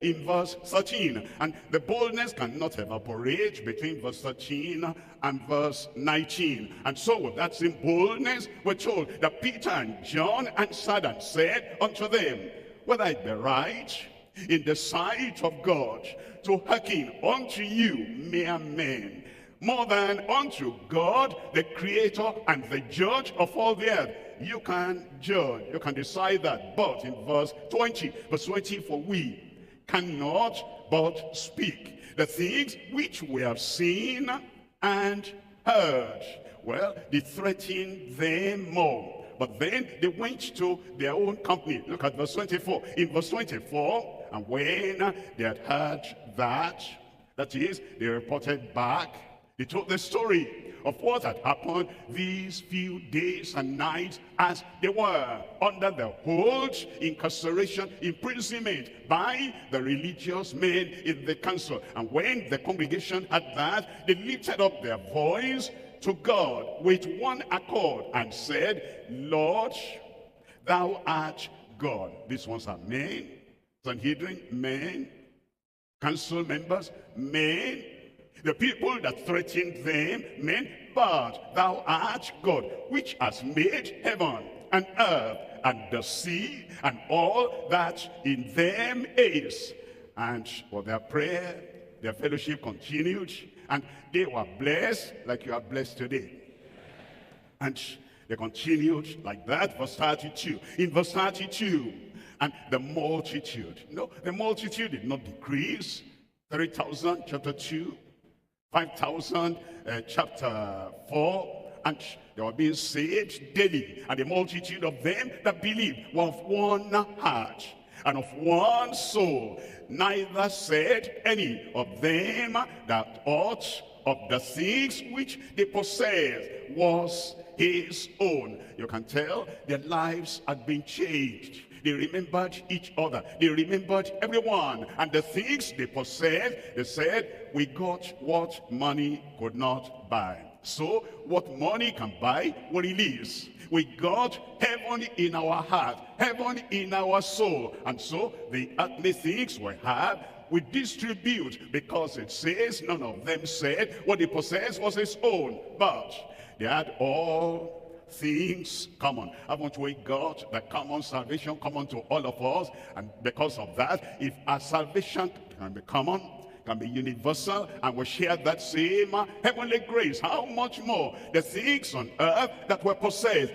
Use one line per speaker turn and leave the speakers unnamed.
in verse 13, and the boldness cannot evaporate between verse 13 and verse 19. And so with that same boldness, we're told that Peter and John answered and said unto them, whether it be right in the sight of God to hearken unto you mere men, more than unto God, the creator and the judge of all the earth. You can judge, you can decide that. But in verse 20, for we cannot but speak the things which we have seen and heard. Well, they threatened them more. But then they went to their own company. Look at verse 24. In verse 24, and when they had heard that is, they reported back, they told the story of what had happened these few days and nights as they were under the hold, incarceration, imprisonment by the religious men in the council. And when the congregation had that, they lifted up their voice to God with one accord and said, Lord, thou art God. These ones are men, Sanhedrin, men, council members, men, the people that threatened them, men, but thou art God, which has made heaven and earth and the sea and all that in them is. And for their prayer, their fellowship continued, and they were blessed like you are blessed today. And they continued like that. Verse 32. In verse 32, and the multitude, the multitude did not decrease. 3,000, chapter 2. 5,000, chapter 4, and they were being saved daily. And the multitude of them that believed were of one heart and of one soul. Neither said any of them that aught of the things which they possessed was his own. You can tell their lives had been changed. They remembered each other. They remembered everyone. And the things they possessed, they said, we got what money could not buy. So what money can buy, we release. We got heaven in our heart, heaven in our soul. And so the earthly things we have, we distribute, because it says none of them said what they possessed was his own. But they had all things common. Haven't we got the common salvation common to all of us? And because of that, if our salvation can be common, can be universal, and we share that same heavenly grace, how much more the things on earth that were possessed